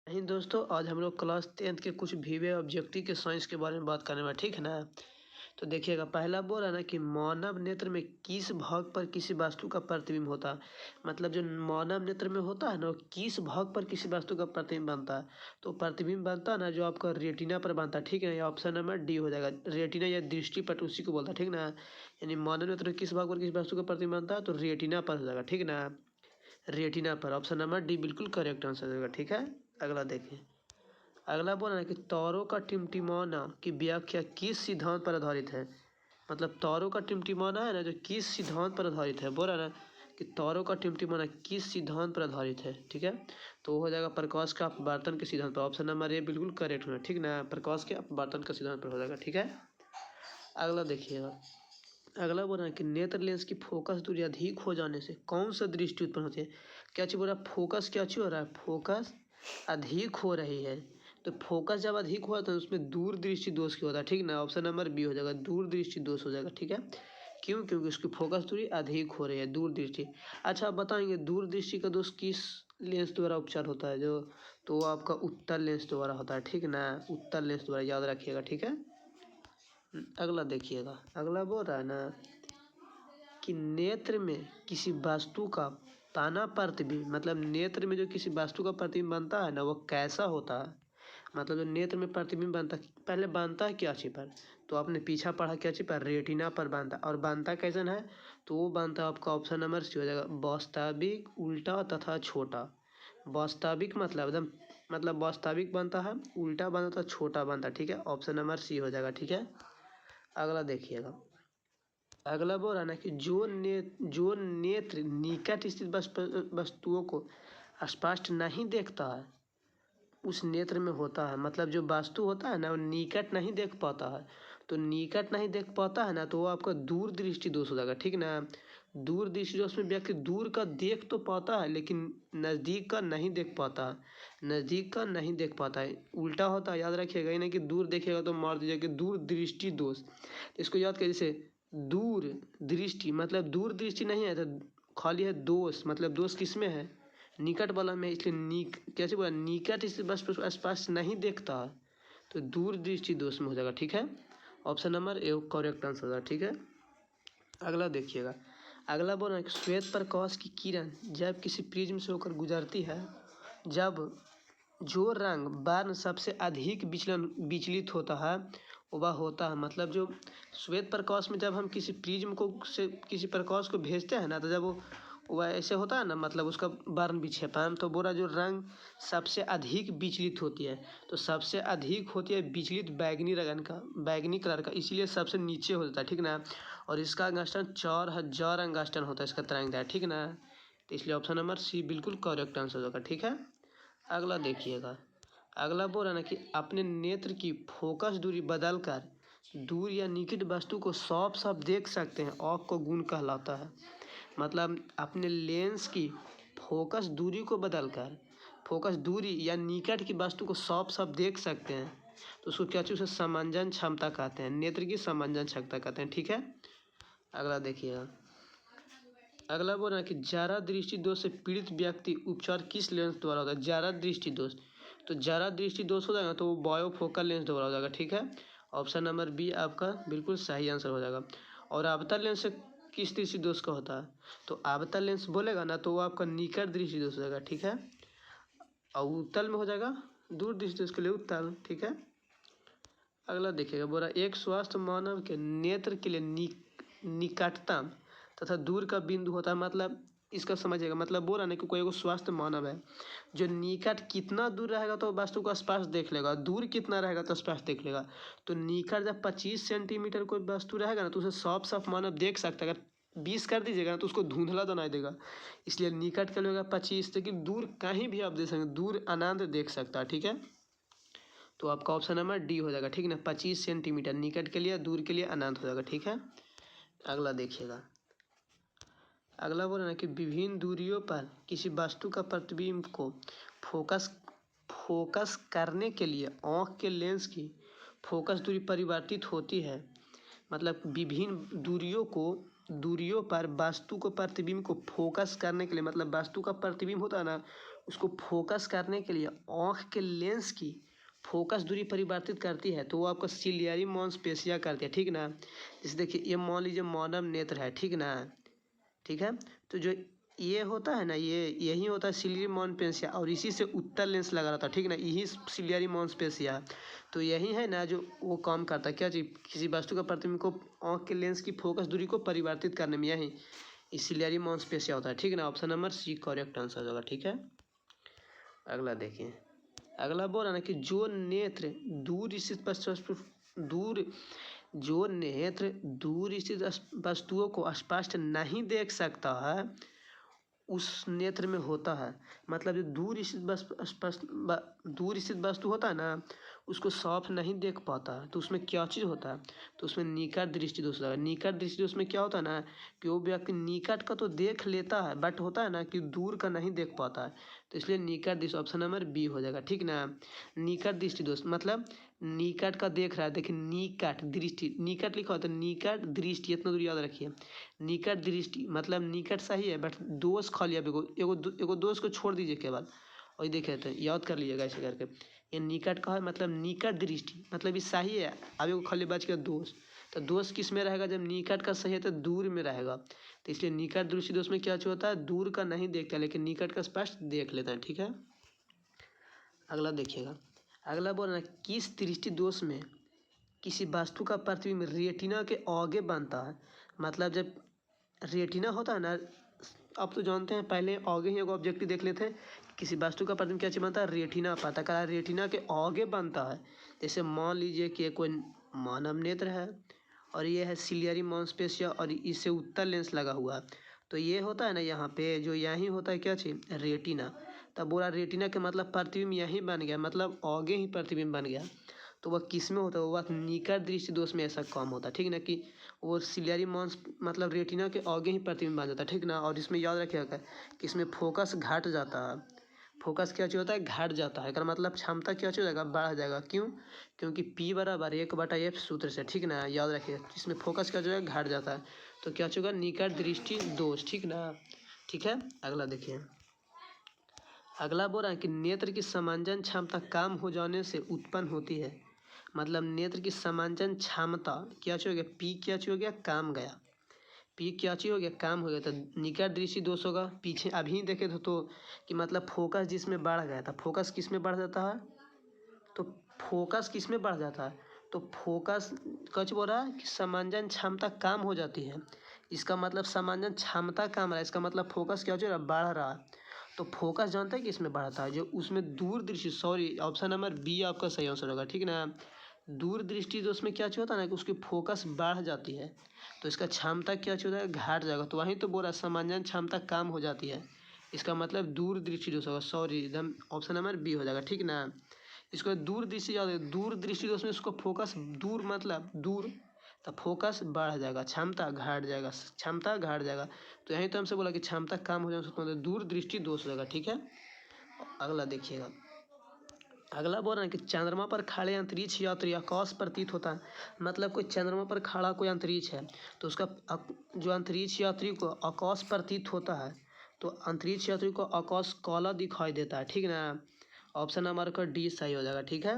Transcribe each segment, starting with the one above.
नहीं दोस्तों, आज हम लोग क्लास 10th के कुछ विषय ऑब्जेक्टिव के साइंस के बारे में बात करने वाले, ठीक है ना। तो देखिएगा, पहला बोल रहा है ना कि मानव नेत्र में किस भाग पर किसी वस्तु का प्रतिबिंब होता है। मतलब जो मानव नेत्र में होता है ना, वो किस भाग पर किसी वस्तु का प्रतिबिंब बनता है। तो प्रतिबिंब बनता है ना जो आपका रेटिना पर बनता है, ठीक है ना। ये ऑप्शन नंबर डी हो जाएगा। रेटिना या दृष्टिपट उसी को बोलता है, ठीक ना। यानी मानव नेत्र में किस भाग पर किसी वस्तु का प्रतिबिंब बनता है, तो रेटिना पर हो जाएगा, ठीक ना। रेटिना पर ऑप्शन नंबर डी बिल्कुल करेक्ट आंसर होगा, ठीक है। अगला देखें। अगला बोला ना कि तारों का टिमटिमाना की व्याख्या किस सिद्धांत पर आधारित है। मतलब तारों का टिमटिमाना है ना जो किस सिद्धांत पर आधारित है, बोला ना कि तारों का टिमटिमाना किस सिद्धांत पर आधारित है, ठीक है। तो हो जाएगा प्रकाश का अपवर्तन के सिद्धांत पर। ऑप्शन नंबर ए बिल्कुल करेक्ट होगा, ठीक ना। प्रकाश के अपवर्तन का सिद्धांत पर हो जाएगा, ठीक है। अगला देखिएगा। अगला बोल रहा है कि नेत्र लेंस की फोकस दूरी अधिक हो जाने से कौन सा दृष्टि उत्पन्न होती है। क्या चीज बोल रहा है, फोकस क्या चीज हो रहा है, फोकस अधिक हो रही है। तो फोकस जब अधिक हुआ तो उसमें दूर दृष्टि दोष क्या होता है, ठीक ना। ऑप्शन नंबर बी हो जाएगा, दूर दृष्टि दोष हो जाएगा, ठीक है। क्यों, क्योंकि उसकी फोकस दूरी अधिक हो रही है, दूर दृष्टि। अच्छा, आप बताएंगे दूर दृष्टि का दोष किस लेंस द्वारा उपचार होता है जो, तो वो आपका उत्तल लेंस द्वारा होता है, ठीक ना। उत्तल लेंस द्वारा, याद रखिएगा, ठीक है। अगला देखिएगा। अगला बोल रहा है ना कि नेत्र में किसी वस्तु का ताना प्रतिबिंब, मतलब नेत्र में जो किसी वस्तु का प्रतिबिंब बनता है ना वो कैसा होता है। मतलब जो नेत्र में प्रतिबिंब बनता है, पहले बनता है क्या चीज पर, तो आपने पीछा पढ़ा क्या चीज पर, रेटिना पर बनता है। और बनता कैसन है, तो वो बनता है आपका ऑप्शन नंबर सी हो जाएगा, वास्तविक, उल्टा तथा छोटा। वास्तविक मतलब एकदम, मतलब वास्तविक बनता है, उल्टा बनता है, छोटा बनता है, ठीक है। ऑप्शन नंबर सी हो जाएगा, ठीक है। अगला देखिएगा। अगला बोल रहा है ना कि जो नेत्र निकट स्थित वस्तुओं को स्पष्ट नहीं देखता है उस नेत्र में होता है। मतलब जो वस्तु होता है ना वो निकट नहीं देख पाता है। तो निकट नहीं देख पाता है ना तो वो आपका दूर दृष्टि दोष हो जाएगा, ठीक ना। दूर दृष्टि दोष में व्यक्ति दूर का देख तो पाता है लेकिन नज़दीक का नहीं देख पाता है, नज़दीक का नहीं देख पाता है। उल्टा होता है, याद रखिएगा। ये नहीं कि दूर देखेगा तो मार दीजिएगा कि दूर दृष्टि दोष। इसको याद करिए, जैसे दूर दृष्टि मतलब दूर दृष्टि नहीं है, तो खाली है दोष। मतलब दोष किस में है, निकट वाला में। इसलिए कैसे बोला, निकट इस बस स्पष्ट नहीं देखता, तो दूर दृष्टि दोष में हो जाएगा, ठीक है। Option number A correct answer होगा, ठीक है। अगला देखिएगा। अगला बोल रहा है कि श्वेत प्रकाश की किरण जब किसी प्रिज्म से होकर गुजरती है, जब जो रंग वर्ण सबसे अधिक विचलित होता है वह होता है। मतलब जो श्वेत प्रकाश में जब हम किसी प्रिज्म को से किसी प्रकाश को भेजते हैं ना, तो जब वो वह ऐसे होता है ना, मतलब उसका वर्ण विक्षेपण, तो बोला जो रंग सबसे अधिक विचलित होती है, तो सबसे अधिक होती है विचलित बैगनी रंग का, बैगनी कलर का, इसीलिए सबसे नीचे हो जाता है, ठीक ना। और इसका अंगस्टन 4000 अंगस्टन होता है इसका तरंगदैर्घ्य, ठीक ना। तो इसलिए ऑप्शन नंबर सी बिल्कुल करेक्ट आंसर होगा, ठीक है। अगला देखिएगा। अगला बोल रहा है ना कि अपने नेत्र की फोकस दूरी बदलकर दूर या निकट वस्तु को साफ साफ देख सकते हैं, आँख को गुण कहलाता है। मतलब अपने लेंस की फोकस दूरी को बदलकर फोकस दूरी या निकट की वस्तु को साफ साफ देख सकते हैं, तो उसको क्या चीज़, उसे समंजन क्षमता कहते हैं, नेत्र की समंजन क्षमता कहते हैं, ठीक है। अगला देखिएगा। अगला बोल रहा है कि जरा दृष्टि दोष से पीड़ित व्यक्ति उपचार किस लेंस द्वारा होता है। जरा दृष्टि दोष, तो जरा दृष्टि दोष हो जाएगा तो वो बायोफोकल लेंस द्वारा हो जाएगा, ठीक है। ऑप्शन नंबर बी आपका बिल्कुल सही आंसर हो जाएगा। और अवतल लेंस से किस दृष्टि दोष का होता है, तो अवतल लेंस बोलेगा ना तो वो आपका निकट दृष्टि दोष हो जाएगा, ठीक है। और उत्तल में हो जाएगा दूर दृष्टि दोष के लिए उत्तल, ठीक है। अगला देखिएगा। बोला एक स्वस्थ मानव के नेत्र के लिए निकटतम तथा दूर का बिंदु होता है। मतलब इसका समझिएगा, मतलब बोल रहा ना कि कोई एगो स्वस्थ मानव है, जो निकट कितना दूर रहेगा तो वस्तु को स्पष्ट देख लेगा, दूर कितना रहेगा तो स्पष्ट देख लेगा। तो निकट जब 25 सेंटीमीटर कोई वस्तु रहेगा ना तो उसे साफ साफ मानव देख सकता है। अगर 20 कर दीजिएगा ना तो उसको धुंधला बनाई देगा। इसलिए निकट का लेगा 25, लेकिन दूर कहीं भी आप देख सकते, दूर अनंत देख सकता है, ठीक है। तो आपका ऑप्शन नंबर डी हो जाएगा, ठीक ना। 25 सेंटीमीटर निकट के लिए, दूर के लिए अनंत हो जाएगा, ठीक है। अगला देखिएगा। अगला बोल रहा है कि विभिन्न दूरियों पर किसी वस्तु का प्रतिबिंब को फोकस करने के लिए आँख के लेंस की फोकस दूरी परिवर्तित होती है। मतलब विभिन्न दूरियों पर वस्तु को प्रतिबिंब को फोकस करने के लिए, मतलब वस्तु का प्रतिबिंब होता है ना उसको फोकस करने के लिए आँख के लेंस की फोकस दूरी परिवर्तित करती है, तो वो आपका सिलियरी मॉन्सपेशिया करती है, ठीक ना। जैसे देखिए ये मान लीजिए मानव नेत्र है, ठीक ना, ठीक है। तो जो ये होता है ना, ये यही होता है सिलियरी मॉन्सपेशिया, और इसी से उत्तर लेंस लगा रहता है, ठीक ना, यही सिलियरी मॉन्सपेशिया है। तो यही है ना जो वो काम करता है, क्या चीज़, किसी वस्तु का प्रतिबिंब को आँख के लेंस की फोकस दूरी को परिवर्तित करने में यही सिलियरी मॉन्सपेशिया होता है, ठीक ना। Option number C correct answer होगा, ठीक है। अगला देखिए, अगला बोल रहा ना कि जो नेत्र दूर स्थित दूर जो नेत्र दूर स्थित वस्तुओं को स्पष्ट नहीं देख सकता है उस नेत्र में होता है, मतलब जो दूर स्थित वस्तु होता है ना उसको साफ नहीं देख पाता है, तो उसमें क्या चीज़ होता है, तो उसमें निकट दृष्टि दोष लगा। निकट दृष्टि दोष में क्या होता है ना कि वो व्यक्ति निकट का तो देख लेता है बट होता है ना कि दूर का नहीं देख पाता है, तो इसलिए निकट दृष्टि ऑप्शन नंबर बी हो जाएगा, ठीक ना। निकट दृष्टि दोष मतलब निकट का देख रहा है, देखिए निकट दृष्टि, निकट लिखा होता है, निकट दृष्टि, इतना दूर याद रखिए। निकट दृष्टि मतलब निकट सही है बट दोष खाली आप एगो दोष को छोड़ दीजिए केवल, और ये देखे तो याद कर लीजिएगा ऐसे करके। ये निकट का है मतलब निकट दृष्टि मतलब ये सही है, अब एगो खाली बच गया दोष, तो दोष किस में रहेगा, जब निकट का सही है तो दूर में रहेगा, तो इसलिए निकट दृष्टि दोष में क्या होता है, दूर का नहीं देखता लेकिन निकट का स्पष्ट देख लेता है, ठीक है। अगला देखिएगा, अगला बोल रहा है किस दृष्टि दोष में किसी वस्तु का प्रतिबिंब रेटिना के आगे बनता है, मतलब जब रेटिना होता है ना, आप तो जानते हैं पहले आगे ही एक ऑब्जेक्टिव देख लेते हैं, किसी वस्तु का प्रतिबिंब क्या चीज़ बनता है, रेटिना, पता करा रेटिना के आगे बनता है। जैसे मान लीजिए कि कोई मानव नेत्र है और ये है सिलियरी मॉन्सपेशिया और इससे उत्तर लेंस लगा हुआ है, तो ये होता है ना यहाँ पे जो यहीं होता है क्या चीज़, रेटिना। तब बोला रेटिना के मतलब प्रतिबिंब यहीं बन गया, मतलब आगे ही प्रतिबिंब बन गया, तो वह किस में होता है, वह निकट दृष्टि दोष में ऐसा काम होता है, ठीक ना, कि वो सिलियरी मॉन्स मतलब रेटिना के आगे ही प्रतिबिंब बन जाता है, ठीक ना। और इसमें याद रखिएगा कि इसमें फोकस घट जाता है, फोकस क्या चीज़ होता है, घट जाता है, इसका मतलब क्षमता क्या चीज़ हो जाएगा, बढ़ जाएगा, क्यों, क्योंकि P बराबर 1/F सूत्र से, ठीक ना, याद रखिएगा। इसमें फोकस क्या जो है घट जाता है, तो क्या होगा, निकट दृष्टि दोष, ठीक ना, ठीक है। अगला देखिए, अगला बोल रहा है कि नेत्र की समांजन क्षमता कम हो जाने से उत्पन्न होती है, मतलब नेत्र की समांजन क्षमता क्या चीज हो गया, पी क्या चीज हो गया, काम गया, पी क्या चीज हो गया, काम हो गया, तो निकट दृष्टि दोष होगा। पीछे अभी देखे तो कि मतलब फोकस जिसमें बढ़ गया था, फोकस किस में बढ़ जाता है, तो फोकस किस में बढ़ जाता है, तो फोकस कच बोल रहा है कि समांजन क्षमता कम हो जाती है, इसका मतलब समांजन क्षमता कम रहा है, इसका मतलब फोकस क्या हो रहा है, बढ़ रहा है। तो फोकस जानते हैं कि इसमें बढ़ता है, जो उसमें दूर दृष्टि, सॉरी ऑप्शन नंबर बी आपका सही आंसर होगा, ठीक ना। दूर दृष्टि जो उसमें क्या चीज़ होता है ना कि उसकी फोकस बढ़ जाती है, तो इसका क्षमता क्या चीज़ होता है, घट जाएगा, तो वहीं तो बोला समांजन क्षमता कम हो जाती है, इसका मतलब दूर दृष्टि दोष होगा, सॉरी एकदम ऑप्शन नंबर बी हो जाएगा, ठीक ना। इसको दूर दृष्टि याद है, दूर दृष्टि दोष में उसको फोकस दूर मतलब दूर, तो फोकस बढ़ जाएगा, क्षमता घट जाएगा, क्षमता घट जाएगा, तो यहीं तो हमसे बोला कि क्षमता कम हो जाए उसको मतलब दूर दृष्टि दोष होगा, ठीक है। अगला देखिएगा, अगला बोल रहे हैं कि चंद्रमा पर खड़े अंतरिक्ष यात्री आकाश प्रतीत होता है, मतलब कोई चंद्रमा पर खड़ा कोई अंतरिक्ष है तो उसका जो अंतरिक्ष यात्री को आकाश प्रतीत होता है, तो अंतरिक्ष यात्री को आकाश काला दिखाई देता है, ठीक ना। ऑप्शन नंबर का डी सही हो जाएगा, ठीक है।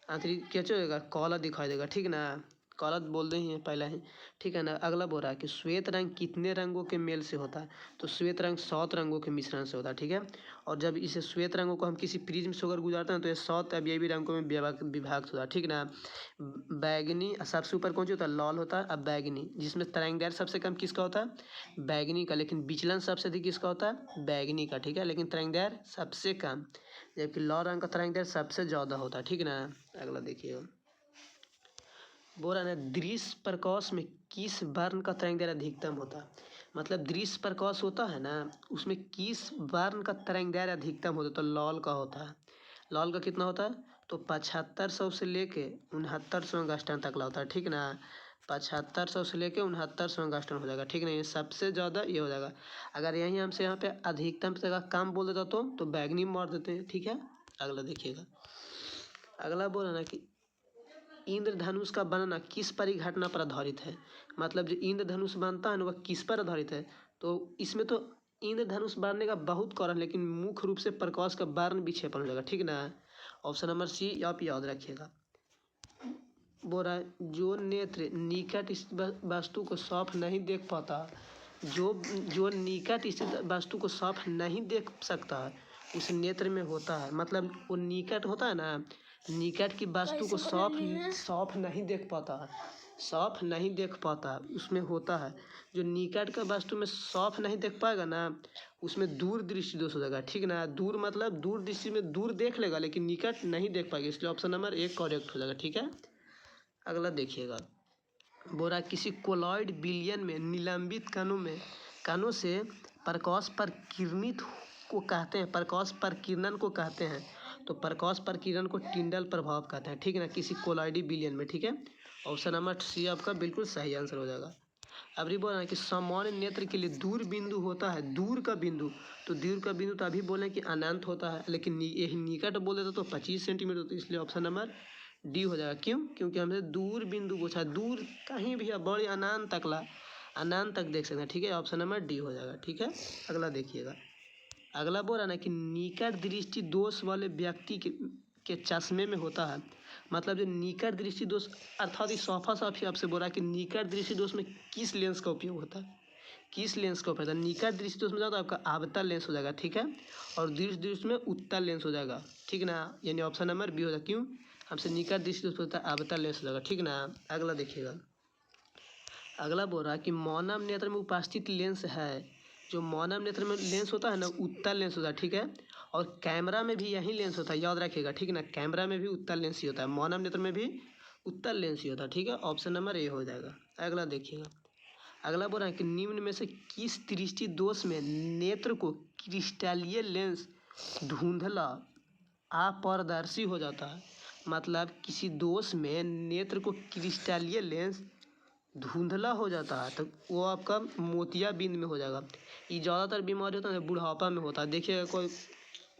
अंतरिक्ष क्या होगा, काला दिखाई देगा, ठीक ना, काला बोल रहे हैं पहले ही, ठीक है ना। अगला बोल रहा है कि श्वेत रंग कितने रंगों के मेल से होता है, तो श्वेत रंग 7 रंगों के मिश्रण से होता है, ठीक है। और जब इसे श्वेत रंगों को हम किसी प्रिज्म से होकर गुजारते हैं तो ये 7 अवयवी रंगों में विभाजित होता है, ठीक ना। बैगनी सबसे ऊपर कौन सा होता है, लाल होता है, अब बैगनी, जिसमें तरंगदैर्घ्य सबसे कम किसका होता है, बैगनी का, लेकिन विचलन सबसे अधिक किसका होता है, बैगनी का, ठीक है, लेकिन तरंगदैर्घ्य सबसे कम, जबकि लाल रंग का तरंगदैर्घ्य सबसे ज़्यादा होता है, ठीक ना। अगला देखिएगा, बोल रहा है दृश्य प्रकाश में किस वर्ण का तरंगदैर्घ्य अधिकतम होता है, मतलब दृश्य प्रकाश होता है ना उसमें किस वर्ण का तरंगदैर्घ्य अधिकतम होता है, तो लाल का होता है। लाल का कितना होता है, तो 7500 से लेके 6900 एंगस्ट्रॉम तक होता है, ठीक ना। 7500 से लेके 6900 एंगस्ट्रॉम हो जाएगा, ठीक ना, ये सबसे ज़्यादा ये हो जाएगा। अगर यहीं हमसे यहाँ पे अधिकतम से जगह कम बोल देता तो बैगनी मार देते हैं, ठीक है। अगला देखिएगा, अगला बोला ना कि इंद्रधनुष का बनना किस परिघटना पर आधारित है, मतलब जो इंद्रधनुष बनता है ना वह किस पर आधारित है, तो इसमें तो इंद्रधनुष बांधने का बहुत कारण, लेकिन मुख्य रूप से प्रकाश का बार्ण विक्षेपण हो जाएगा, ठीक ना। ऑप्शन नंबर सी आप याद रखिएगा। बोल रहा है जो नेत्र निकट स्थित वस्तु को साफ नहीं देख पाता, जो निकट स्थित वस्तु को साफ नहीं देख सकता उस नेत्र में होता है। मतलब वो निकट होता है ना, निकट की वस्तु को साफ नहीं देख पाता, साफ नहीं देख पाता उसमें होता है। जो निकट का वस्तु में साफ नहीं देख पाएगा ना, उसमें दूर दृष्टि दोष हो जाएगा, ठीक ना। दूर मतलब दूर दृष्टि में दूर देख लेगा लेकिन निकट नहीं देख पाएगा, इसलिए ऑप्शन नंबर 1 करेक्ट हो जाएगा, ठीक है। अगला देखिएगा। बोरा किसी कोलॉइड विलयन में निलंबित कणों से प्रकाश पर किरणित को कहते हैं, प्रकाश पर किरणन को कहते हैं। तो प्रकाश पर किरण को टिंडल प्रभाव कहते हैं, ठीक है ना, किसी कोलॉइडी विलयन में, ठीक है। ऑप्शन नंबर सी आपका बिल्कुल सही आंसर हो जाएगा। अब ये बोल रहा है कि सामान्य नेत्र के लिए दूर बिंदु होता है, दूर का बिंदु। तो दूर का बिंदु तो अभी बोले कि अनंत होता है, लेकिन यही निकट बोल देता तो 25 सेंटीमीटर होता है, इसलिए ऑप्शन नंबर डी हो जाएगा। क्यों? क्योंकि हमसे दूर बिंदु पूछा, दूर कहीं भी बड़े अनंत तक देख सकते हैं, ठीक है। ऑप्शन नंबर डी हो जाएगा, ठीक है। अगला देखिएगा। अगला बोल रहा है ना कि निकट दृष्टि दोष वाले व्यक्ति के चश्मे में होता है। मतलब जो निकट दृष्टि दोष, अर्थात ये साफ ही आपसे बोल रहा है कि निकट दृष्टि दोष में किस लेंस का उपयोग होता है, किस लेंस का उपयोग होता है। निकट दृष्टि दोष में जाता है आपका अवतल लेंस हो जाएगा, ठीक है। और दृष्टि दृष्टि में उत्तल लेंस हो जाएगा, ठीक ना। यानी ऑप्शन नंबर बी हो जाएगा। क्यों? हमसे निकट दृष्टि दोष होता है अवतल लेंस हो जाएगा, ठीक ना। अगला देखिएगा। अगला बोल रहा है कि मानव नेत्र में उपस्थित लेंस है, जो मानव नेत्र में लेंस होता है ना, उत्तल लेंस होता है, ठीक है। और कैमरा में भी यही लेंस होता है, याद रखिएगा, ठीक है ना। कैमरा में भी उत्तल लेंस ही होता है, मानव नेत्र में भी उत्तल लेंस ही होता है, ठीक है। ऑप्शन नंबर ए हो जाएगा। अगला देखिएगा। अगला बोल रहा है कि निम्न में से किस दृष्टि दोष में नेत्र को क्रिस्टलीय लेंस धुंधला अपारदर्शी हो जाता है। मतलब किसी दोष में नेत्र को क्रिस्टलीय लेंस धुंधला हो जाता है, तो वो आपका मोतियाबिंद में हो जाएगा। ये ज़्यादातर बीमारी होता है बुढ़ापा में होता है। देखिएगा कोई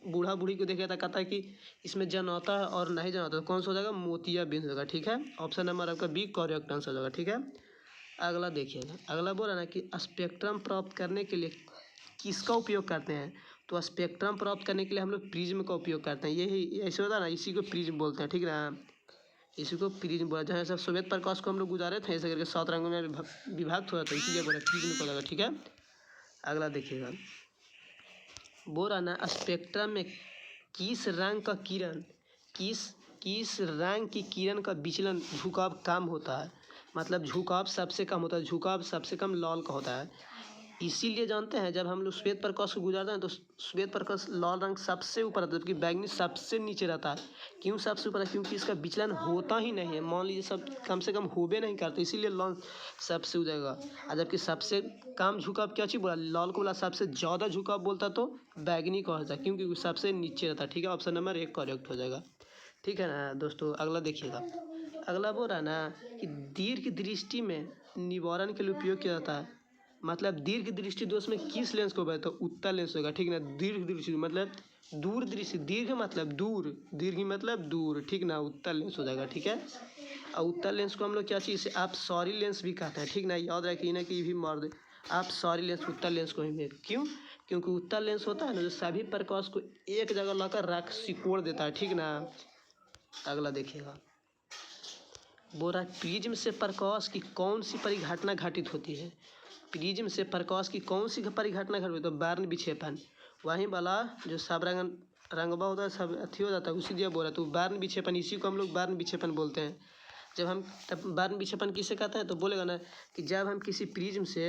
बूढ़ा बूढ़ी को देखिए तो कहता है कि इसमें जन आता है और नहीं जन आता, तो कौन सा हो जाएगा? मोतियाबिंद हो जाएगा, ठीक है। ऑप्शन नंबर आपका बी करेक्ट आंसर हो जाएगा, ठीक है। अगला देखिएगा। अगला बोल रहा है ना कि स्पेक्ट्रम प्राप्त करने के लिए किसका उपयोग करते हैं। तो स्पेक्ट्रम प्राप्त करने के लिए हम लोग प्रिज्म का उपयोग करते हैं। यही ऐसे होता है ना, इसी को प्रिज्म बोलते हैं, ठीक ना। इसी को प्रिज्म बोला, जहाँ सब श्वेत प्रकाश को हम लोग गुजारे थे ऐसे करके 7 रंगों में विभाग हुआ था, इसीलिए बोला प्रिज्म को लगा, ठीक है। अगला देखिएगा। बोल रहा ना स्पेक्ट्रम में किस रंग का किरण, किस रंग की किरण का विचलन झुकाव कम होता है। मतलब झुकाव सबसे कम होता है, झुकाव सबसे कम लाल का होता है। इसीलिए जानते हैं जब हम लोग श्वेत प्रकाश को गुजारते हैं तो श्वेत प्रकाश लाल रंग सबसे ऊपर रहता है, जबकि बैंगनी सबसे नीचे रहता है। क्यों सबसे ऊपर है? क्योंकि इसका विचलन होता ही नहीं है। मान लीजिए सब कम से कम होबे नहीं करते, इसीलिए लाल सबसे हो जाएगा। और जबकि सबसे कम झुकाव क्या चीज़ बोला? लाल को बोला। सबसे ज़्यादा झुकाव बोलता तो बैंगनी का होता है, क्योंकि वो सबसे नीचे रहता है, ठीक है। ऑप्शन नंबर 1 करेक्ट हो जाएगा, ठीक है ना दोस्तों। अगला देखिएगा। अगला बोल रहा है ना कि दीर्घ दृष्टि में निवारण के लिए उपयोग किया जाता है। मतलब दीर्घ दृष्टि दोष में किस लेंस को बोलते हैं? तो उत्तल लेंस होगा, ठीक ना। दीर्घ दृष्टि मतलब दूर दृष्टि, दीर्घ मतलब दूर, दीर्घ मतलब दूर, ठीक ना। उत्तल लेंस हो जाएगा, ठीक है। और उत्तल लेंस को हम लोग क्या चीज़, आप सॉरी लेंस भी कहते हैं, ठीक ना। याद रखिए ना कि ये भी मार दे आप सॉरी लेंस उत्तल लेंस को ही। क्यों? क्योंकि उत्तल लेंस होता है ना जो सभी प्रकाश को एक जगह लाकर सिकोड़ देता है, ठीक ना। अगला देखिएगा। बोरा प्रिज्म से प्रकाश की कौन सी परिघटना घटित होती है। प्रिज्म से प्रकाश की कौन सी परिघटना घटित होती है? तो बार्ण विक्षेपण, वहीं वाला जो सब रंगवा होता है सब अथी हो जाता है, उसी दिया बोला। तो बार्ण विक्षेपण, इसी को हम लोग बार्ण विक्षेपण बोलते हैं। जब हम तब बार्ण विक्षेपण किसे कहते हैं? तो बोलेगा ना कि जब हम किसी प्रिज्म से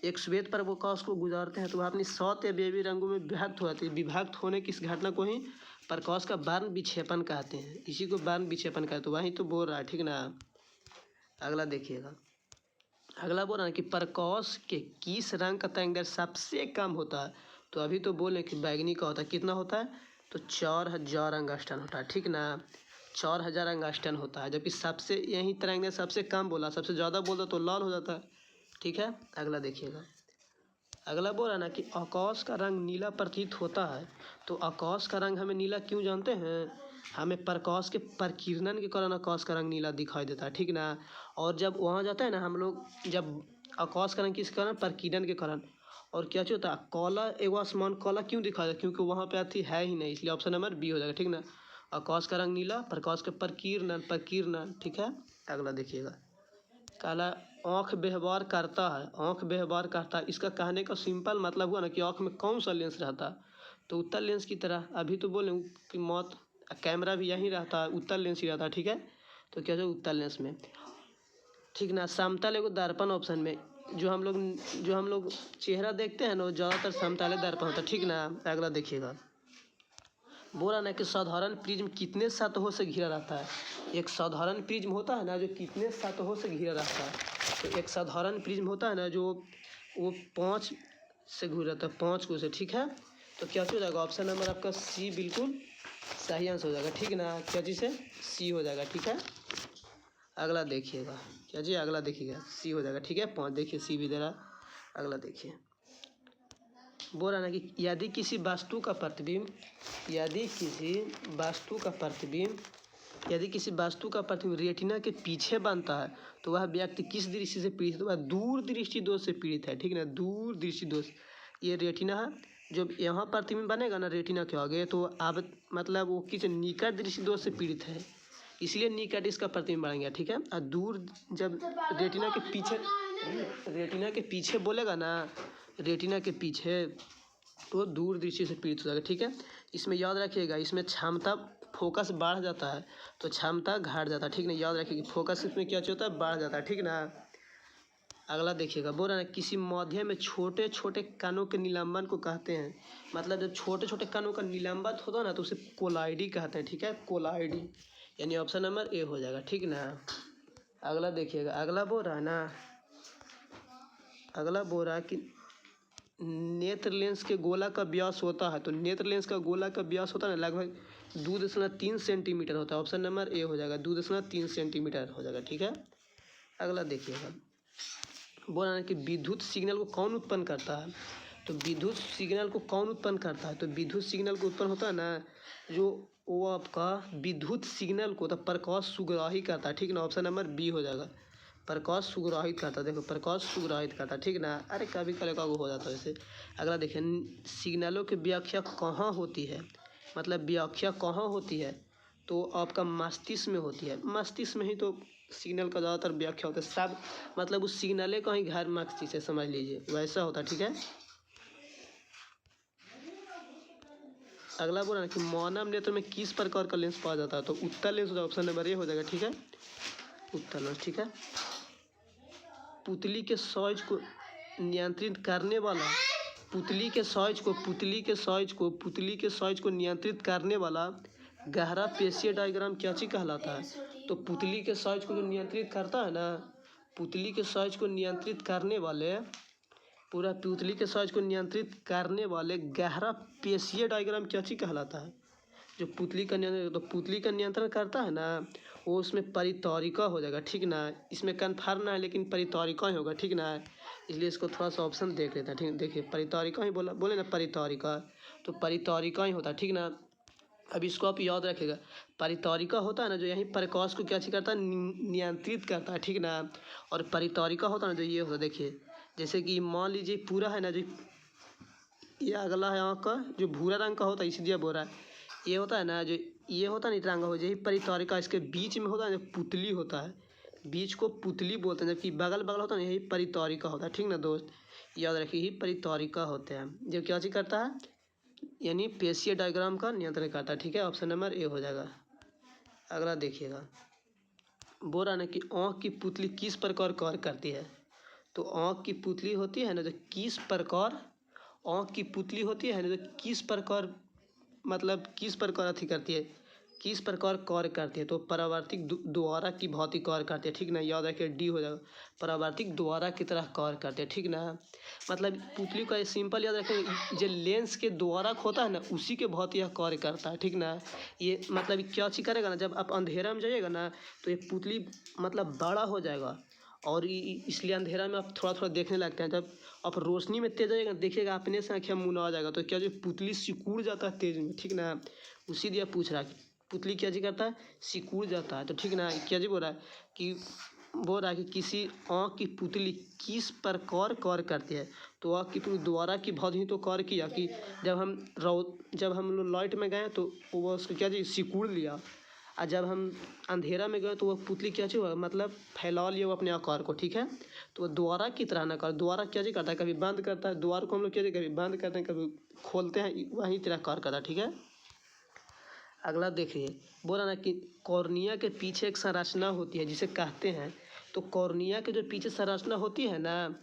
एक श्वेत प्रकाश को गुजारते हैं तो वह अपनी 7 या बेबी रंगों में विभक्त हो जाती है। विभक्त होने की इस घटना को ही प्रकाश का बार्ण विक्षेपण कहते हैं, इसी को बार्ण विक्षेपण कहते हैं। तो वहीं तो बोल रहा है, ठीक ना। अगला देखिएगा। अगला बोल रहा है कि प्रकाश के किस रंग का तरंगदैर्घ्य सबसे कम होता है। तो अभी तो बोले कि बैंगनी का होता है। कितना होता है? तो 4000 एंगस्ट्रॉम होता है, ठीक ना। 4000 एंगस्ट्रॉम होता है, जबकि सबसे यही तरंगदैर्घ्य सबसे कम बोला, सबसे ज़्यादा बोला तो लाल हो जाता है, ठीक है। अगला देखिएगा। अगला बोल रहा है ना कि आकाश का रंग नीला प्रतीत होता है। तो आकाश का रंग हमें नीला क्यों जानते हैं? हमें प्रकाश के प्रकीर्णन के कारण आकाश का रंग नीला दिखाई देता है, ठीक ना। और जब वहाँ जाता है ना हम लोग, जब आकाश का रंग किस कारण? प्रकीर्णन के कारण। और क्या चाहिए होता है कॉला, एगो आसमान कॉला क्यों दिखाया, क्योंकि वहाँ पे अथी है ही नहीं, इसलिए ऑप्शन नंबर बी हो जाएगा, ठीक ना। आकाश का रंग नीला, प्रकाश के प्रकीर्णन प्रकीर्णन, ठीक है। अगला देखिएगा, काला आँख व्यवहार करता है, आँख व्यवहार करता है, इसका कहने का सिंपल मतलब हुआ ना कि आँख में कौन सा लेंस रहता है, तो उत्तल लेंस की तरह। अभी तो बोले कि मौत कैमरा भी यहीं रहता है, उत्तल लेंस ही रहता है, ठीक है। तो क्या है उत्तल लेंस में, ठीक ना। समतल एगो दर्पण ऑप्शन में, जो हम लोग चेहरा देखते हैं ना वो ज़्यादातर समतल दर्पण होता है, ठीक ना। अगला देखिएगा, बोल रहा ना कि साधारण प्रिज्म कितने सतहों से घिरा रहता है। एक साधारण प्रिज्म होता है ना जो कितने सतहों से घिरा रहता है, तो एक साधारण प्रिज्म होता है ना जो वो 5 से घिरा रहता है, 5 को से, ठीक है। तो क्या हो जाएगा ऑप्शन नंबर आपका सी बिल्कुल सही आंसर हो जाएगा, ठीक ना। क्या चीज़ है, सी हो जाएगा, ठीक है। अगला देखिएगा, क्या जी अगला देखिएगा, सी हो जाएगा, ठीक है। 5 देखिए सी भी दे रहा। अगला देखिए, बोल रहा ना कि यदि किसी वस्तु का प्रतिबिंब रेटिना के पीछे बनता है तो वह व्यक्ति किस दृष्टि से पीड़ित है, तो वह दूर दृष्टि दोष से पीड़ित है, ठीक ना। दूर दृष्टि दोष, ये रेटिना है, जब यहाँ प्रतिबिंब बनेगा ना रेटिना के आगे तो अब मतलब वो किस निकट दृष्टि दोष से पीड़ित है, इसलिए निकट इसका प्रतिबिंब बनेगा, ठीक है। और दूर जब रेटिना के पीछे बोलेगा ना, रेटिना के पीछे, तो दूर दृष्टि से पीड़ित हो जाएगा, ठीक है। इसमें याद रखिएगा, इसमें क्षमता फोकस बढ़ जाता है तो क्षमता घट जाता है, ठीक ना। याद रखिएगा फोकस इसमें क्या होता है, बढ़ जाता है, ठीक ना। अगला देखिएगा, बोल रहा है किसी माध्यम में छोटे छोटे कणों के निलंबन को कहते हैं, मतलब जब छोटे छोटे कणों का निलंबन होता है ना तो उसे कोलाइडी कहते हैं, ठीक है। कोलाइडी, यानी ऑप्शन नंबर ए हो जाएगा, ठीक ना। अगला देखिएगा, अगला बोल रहा है कि नेत्र लेंस के गोला का व्यास होता है, तो नेत्र लेंस का गोला का व्यास होता है ना लगभग 2.3 सेंटीमीटर होता है, ऑप्शन नंबर ए हो जाएगा, 2.3 सेंटीमीटर हो जाएगा, ठीक है। अगला देखिएगा, बोल रहा है कि विद्युत सिग्नल को कौन उत्पन्न करता है, तो विद्युत सिग्नल को कौन उत्पन्न करता है, तो विद्युत सिग्नल को उत्पन्न होता है ना जो वो आपका विद्युत सिग्नल को तो प्रकाश सुग्राही करता है, ठीक ना। ऑप्शन नंबर बी हो जाएगा, प्रकाश सुग्राहित करता है, देखो प्रकाश सुग्राहित करता है, ठीक ना। अरे कभी कभी का वो हो जाता है वैसे। अगला देखें, सिग्नलों की व्याख्या कहाँ होती है, मतलब व्याख्या कहाँ होती है, तो आपका मस्तिष्क में होती है, मस्तिष्क में ही तो सिग्नल का ज़्यादातर व्याख्या होता है, सब मतलब उस सिग्नले का ही घर मस्तिष्क है, समझ लीजिए वैसा होता है, ठीक है। अगला बोला ना कि मानव नेत्र में किस प्रकार का लेंस पाया जाता है, तो उत्तल लेंस ऑप्शन नंबर ए हो जाएगा, ठीक है। उत्तल लेंस, ठीक है। पुतली के साइज को नियंत्रित करने वाला, पुतली के साइज को नियंत्रित करने वाला गहरा पेशीय डायग्राम क्या चीज कहलाता है, तो पुतली के साइज को जो नियंत्रित करता है ना, पुतली के साइज को नियंत्रित करने वाले पूरा पुतली के साइज को नियंत्रित करने वाले गहरा पेशीय डायग्राम क्या चीज कहलाता है, जो पुतली का नियंत्रण, तो पुतली का नियंत्रण करता है ना वो उसमें परितौरिका हो जाएगा, ठीक ना। इसमें कन्फर्म ना है लेकिन परितौरिका ही होगा, ठीक ना। इसलिए इसको थोड़ा सा ऑप्शन देख लेते हैं, ठीक। देखिए परितौरिका ही बोले ना, परितौरिका, तो परितौरिका ही होता है, ठीक ना। अब इसको आप याद रखिएगा, परितौरिका होता है ना जो यहीं प्रकाश को क्या चीज करता है, नियंत्रित करता है, ठीक ना। और परितौरिका होता है ना जो ये होता है, देखिए जैसे कि मान लीजिए पूरा है ना जो ये अगला है आँख का जो भूरा रंग का होता है, इसलिए बोल रहा है ये होता है ना जो ये होता है ना तिरंगा हो, यही परितौरिका, इसके बीच में होता है जो पुतली होता है, बीच को पुतली बोलते हैं, जबकि बगल बगल होता है ना यही परितौरिका होता है, ठीक ना दोस्त। याद रखिए यही परितौरिका होते हैं जो क्या चीज करता है, यानी पेशीय डायग्राम का नियंत्रण करता है, ठीक है। ऑप्शन नंबर ए हो जाएगा। अगला देखिएगा, बोल रहा है ना कि आँख की पुतली किस प्रकार कार्य करती है, तो आँख की पुतली होती है ना जो किस प्रकार, आँख की पुतली होती है ना जो किस प्रकार, मतलब किस प्रकार अथी करती है, किस प्रकार कार्य करती है, तो परावर्तिक द्वारा की भांति कार्य करती है, ठीक ना। याद रखिए डी हो जाएगा, परावर्तिक द्वारा की तरह कार्य करते हैं, ठीक ना। मतलब पुतली का सिंपल याद रखें जो लेंस के द्वारा होता है ना उसी के भांति यह कार्य करता है, ठीक ना। ये मतलब क्या चीज करेगा ना, जब आप अंधेरा में जाइएगा ना तो ये पुतली मतलब बड़ा हो जाएगा, और इसलिए अंधेरा में आप थोड़ा थोड़ा देखने लगते हैं, जब आप रोशनी में तेज आएगा देखिएगा अपने से आँखें मुंह आ जाएगा, तो क्या जो पुतली सिकुड़ जाता है तेज में, ठीक ना। उसी लिए पूछ रहा है पुतली क्या जी करता है, सिकुड़ जाता है, तो ठीक ना। क्या जी बोल रहा है कि बोल रहा है कि किसी आँख की पुतली किस प्रकार कार्य करती है। तो आँख की पुतली द्वारा की भांति ही तो कार्य किया कि जब हम लोग लाइट में गए तो वो उसको क्या चीज़ सिकुड़ लिया, और जब हम अंधेरा में गए तो वह पुतली क्या चीज़ मतलब फैला लिया वो अपने आकार को, ठीक है। तो द्वारा की तरह ना कर, द्वारा क्या चीज़ करता है, कभी बंद करता है द्वार को, हम लोग क्या चीज़ कभी बंद करते हैं कभी खोलते हैं, वही तरह कार्य करता है, ठीक है। अगला देखिए, बोला ना कि कॉर्निया के पीछे एक संरचना होती है जिसे कहते हैं। तो कॉर्निया के जो पीछे संरचना होती है ना,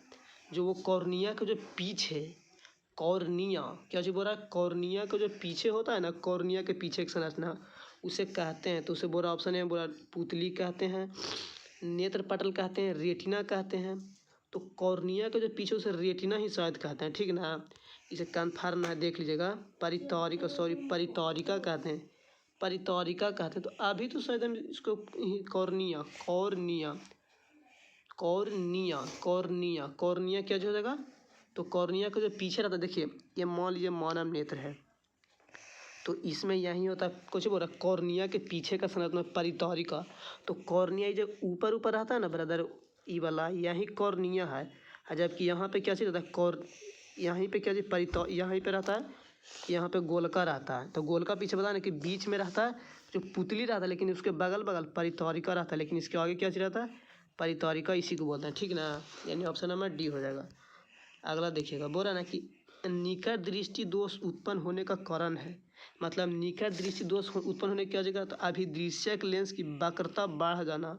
जो वो कॉर्निया के जो पीछे, कॉर्निया क्या चीज़ बोल रहा है, कॉर्निया के जो पीछे होता है ना, कॉर्निया के पीछे एक संरचना उसे कहते हैं। तो उसे बोला ऑप्शन है, बोला पुतली कहते हैं, नेत्र पटल कहते हैं, रेटिना कहते हैं। तो कॉर्निया के जो पीछे उसे रेटिना ही शायद कहते हैं, ठीक ना। इसे कन्फर्म है, देख लीजिएगा। परितौरिका कहते हैं, परितौरिका कहते हैं। तो अभी तो शायद हम इसको cornea cornea cornea cornea cornea क्या हो जाएगा। तो कॉर्निया का जो पीछे रहता है, देखिए ये मान लीजिए मानव नेत्र है, तो इसमें यही होता है, कुछ बोल रहा है कॉर्निया के पीछे का संरचना परितौरिका। तो कॉर्निया जो ऊपर ऊपर रहता है ना ब्रदर, ई वाला यही कॉर्निया है। जबकि यहाँ पे क्या चीज़ रहता है, यहीं पे क्या चीज़ यहीं पे रहता है, यहाँ पे गोलका रहता है। तो गोलका पीछे बता ना कि बीच में रहता है जो पुतली रहता है, लेकिन उसके बगल बगल परितौरिका रहता है, लेकिन इसके आगे क्या चीज़ रहता है, परितौरिका, इसी को बोलते हैं, ठीक ना। यानी ऑप्शन नंबर डी हो जाएगा। अगला देखिएगा, बोल रहा ना कि निकट दृष्टि दोष उत्पन्न होने का कारण है। मतलब निकट दृष्टि दोष उत्पन्न होने की क्या जगह, तो अभिदृश्यक लेंस की वक्रता बढ़ जाना।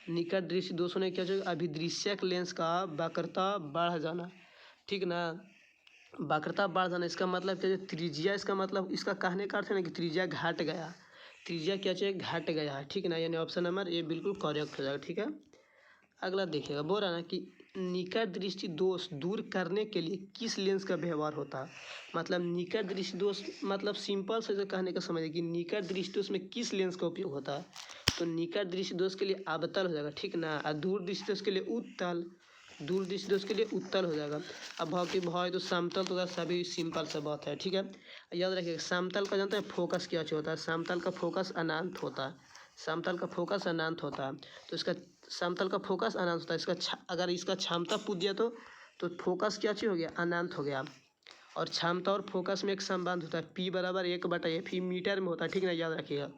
निकट दृष्टि दोष होने की क्या जगह, अभिदृश्यक लेंस का वक्रता बढ़ जाना, ठीक ना। वक्रता बढ़ जाना इसका मतलब क्या, त्रिज्या, इसका मतलब इसका कहने का अर्थ है ना कि त्रिज्या घट गया, त्रिज्या क्या चाहिए, घट गया है, ठीक ना। यानी ऑप्शन नंबर ए बिल्कुल करेक्ट हो जाएगा, ठीक है। अगला देखिएगा, बोल रहा है ना कि निकट दृष्टि दोष दूर करने के लिए किस लेंस का व्यवहार होता है। मतलब निकट दृष्टि दोष मतलब सिंपल से जो कहने का समझिए कि निकट दृष्टि दोष में किस लेंस का उपयोग होता है। तो निकट दृष्टि दोष के लिए अवतल हो जाएगा, ठीक ना। और दूर दृष्टि दोष के लिए उत्तल, दूर दृष्टि दोष के लिए उत्तल हो जाएगा। अब भाव की भाव तो समतल तो सभी सिंपल सा बात है, ठीक है। याद रखिएगा, समतल का जानते हैं फोकस क्या होता है, समतल का फोकस अनंत होता है, समतल का फोकस अनंत होता है। तो इसका समतल का फोकस अनंत होता है, इसका अगर इसका क्षमता पूछ दिया तो फोकस क्या चीज़ हो गया, अनंत हो गया। और क्षमता और फोकस में एक संबंध होता है, P बराबर 1/F मीटर में होता है, ठीक ना, याद रखिएगा।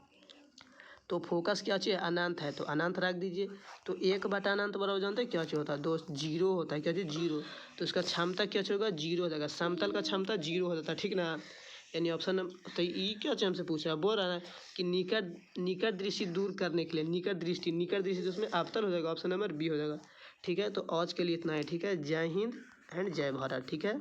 तो फोकस क्या चीज़ अनंत है, तो अनंत रख दीजिए। तो 1/अनंत बराबर जानते हैं क्या चीज़ होता है दोस्त, जीरो होता है, क्या चीज़, जीरो। तो इसका क्षमता क्या चीज़ होगा, जीरो हो जाएगा, समतल का क्षमता जीरो हो जाता है, ठीक ना। यानी ऑप्शन, तो ये क्या चीज़ हमसे पूछ रहा है, बोल रहा है कि निकट दृष्टि दूर करने के लिए निकट दृष्टि तो उसमें अवतल हो जाएगा, ऑप्शन नंबर बी हो जाएगा, ठीक है। तो आज के लिए इतना है, ठीक है। जय हिंद एंड जय भारत, ठीक है।